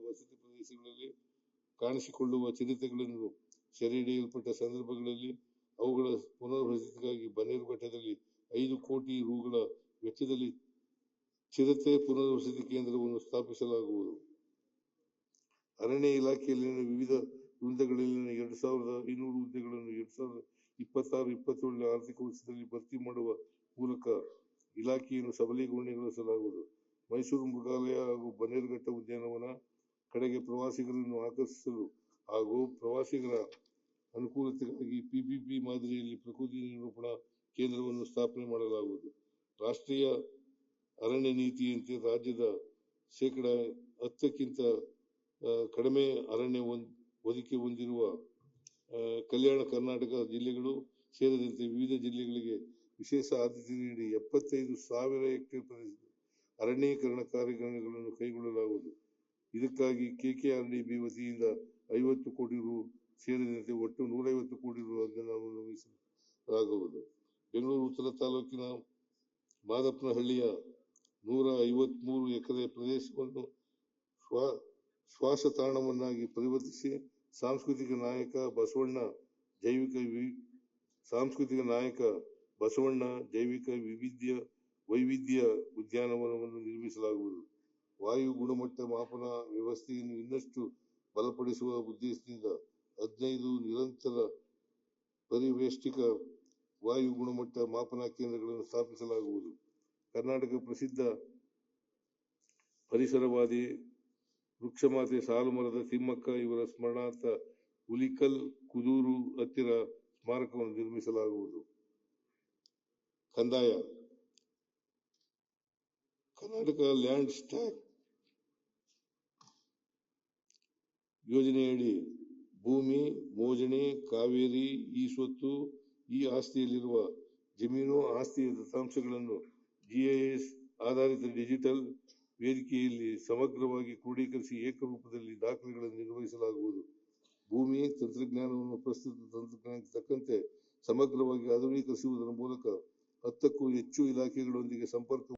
ವಸತಿ ಪ್ರದೇಶಗಳಲ್ಲಿ ಕಾಣಿಸಿಕೊಳ್ಳುವ ಚಿರತೆಗಳನ್ನು ಸೆರೆ ಹಿಡಿಯಲ್ಪಟ್ಟ ಸಂದರ್ಭಗಳಲ್ಲಿ ಅವುಗಳ ಪುನರ್ವಸತಿಗಾಗಿ ಬನ್ನೇರುಘಟ್ಟದಲ್ಲಿ 5 ಕೋಟಿ ರುಗಳ ವೆಚ್ಚದಲ್ಲಿ ಚಿರತೆ ಪುನರ್ವಸತಿ ಕೇಂದ್ರವನ್ನು ಸ್ಥಾಪಿಸಲಾಗುವುದು. ಅರಣ್ಯ ಇಲಾಖೆಯಲ್ಲಿನ ವಿವಿಧ ವೃಂದಗಳಲ್ಲಿನ 2,500 ಹುದ್ದೆಗಳನ್ನು 2026-27 ಆರ್ಥಿಕ ವರ್ಷದಲ್ಲಿ ಭರ್ತಿ ಮಾಡುವ ಮೂಲಕ ಇಲಾಖೆಯನ್ನು ಸಬಲೀಕರಣಗೊಳಿಸಲಾಗುವುದು. ಮೈಸೂರು ಮೃಗಾಲಯ ಹಾಗೂ ಬನ್ನೇರುಘಟ್ಟ ಉದ್ಯಾನವನ ಕಡೆಗೆ ಪ್ರವಾಸಿಗರನ್ನು ಆಕರ್ಷಿಸಲು ಹಾಗೂ ಪ್ರವಾಸಿಗರ ಅನುಕೂಲತೆಗಾಗಿ ಪಿಪಿಪಿ ಮಾದರಿಯಲ್ಲಿ ಪ್ರಕೃತಿ ನಿರೂಪಣಾ ಕೇಂದ್ರವನ್ನು ಸ್ಥಾಪನೆ ಮಾಡಲಾಗುವುದು. ರಾಷ್ಟ್ರೀಯ ಅರಣ್ಯ ನೀತಿಯಂತೆ ರಾಜ್ಯದ 10% ಕಡಿಮೆ ಅರಣ್ಯ ಒದಗಿ ಹೊಂದಿರುವ ಕಲ್ಯಾಣ ಕರ್ನಾಟಕ ಜಿಲ್ಲೆಗಳು ಸೇರಿದಂತೆ ವಿವಿಧ ಜಿಲ್ಲೆಗಳಿಗೆ ವಿಶೇಷ ಆದ್ಯತೆ ನೀಡಿ 75,000 ಹೆಕ್ಟೇರ್ ಪ್ರದೇಶದ ಅರಣ್ಯೀಕರಣ ಕಾರ್ಯಕ್ರಮಗಳನ್ನು ಕೈಗೊಳ್ಳಲಾಗುವುದು. ಇದಕ್ಕಾಗಿ ಕೆಕೆಆರ್ಡಿಬಿ ವತಿಯಿಂದ 50 ಕೋಟಿ ರು ಸೇರಿದಂತೆ ಒಟ್ಟು 150 ಕೋಟಿ ರು ಅನುದಾನವನ್ನು ಮೀಸಲಾಗುವುದು. ಬೆಂಗಳೂರು ಉತ್ತರ ತಾಲೂಕಿನ ಮಾದಪ್ಪನಹಳ್ಳಿಯ 153 ಎಕರೆ ಪ್ರದೇಶವನ್ನು ಶ್ವಾಸತಾಣವನ್ನಾಗಿ ಪರಿವರ್ತಿಸಿ ಸಾಂಸ್ಕೃತಿಕ ನಾಯಕ ಬಸವಣ್ಣ ಜೈವಿಕ ವೈವಿಧ್ಯ ಉದ್ಯಾನವನವನ್ನು ನಿರ್ಮಿಸಲಾಗುವುದು. ವಾಯು ಗುಣಮಟ್ಟ ಮಾಪನ ವ್ಯವಸ್ಥೆಯನ್ನು ಇನ್ನಷ್ಟು ಬಲಪಡಿಸುವ ಉದ್ದೇಶದಿಂದ 15 ನಿರಂತರ ಪರಿವೇಷ್ಟಿತ ವಾಯು ಗುಣಮಟ್ಟ ಮಾಪನ ಕೇಂದ್ರಗಳನ್ನು ಸ್ಥಾಪಿಸಲಾಗುವುದು. ಕರ್ನಾಟಕ ಪ್ರಸಿದ್ಧ ಪರಿಸರವಾದಿ ವೃಕ್ಷಮಾತೆ ಸಾಲುಮರದ ತಿಮ್ಮಕ್ಕ ಇವರ ಸ್ಮರಣಾರ್ಥ ಹುಲಿಕಲ್ ಕುದೂರು ಹತ್ತಿರ ಸ್ಮಾರಕವನ್ನು ನಿರ್ಮಿಸಲಾಗುವುದು. ಕಂದಾಯ ಕರ್ನಾಟಕ ಲ್ಯಾಂಡ್ ಟ್ಯಾಕ್ಸ್ ಯೋಜನೆಯಡಿ ಭೂಮಿ ಮೋಜಣಿ ಕಾವೇರಿ ಈ ಸ್ವತ್ತು ಈ ಆಸ್ತಿಯಲ್ಲಿರುವ ಜಮೀನು ಆಸ್ತಿಯ ದತ್ತಾಂಶಗಳನ್ನು GIS ಆಧಾರಿತ ಡಿಜಿಟಲ್ ವೇದಿಕೆಯಲ್ಲಿ ಸಮಗ್ರವಾಗಿ ಕ್ರೋಢೀಕರಿಸಿ ಏಕರೂಪದಲ್ಲಿ ದಾಖಲೆಗಳನ್ನು ನಿರ್ವಹಿಸಲಾಗುವುದು. ಭೂಮಿ ತಂತ್ರಜ್ಞಾನವನ್ನು ಪ್ರಸ್ತುತ ತಂತ್ರಜ್ಞಾನಕ್ಕೆ ತಕ್ಕಂತೆ ಸಮಗ್ರವಾಗಿ ಆಧುನೀಕರಿಸುವುದರ ಮೂಲಕ 10ಕ್ಕೂ ಹೆಚ್ಚು ಇಲಾಖೆಗಳೊಂದಿಗೆ ಸಂಪರ್ಕ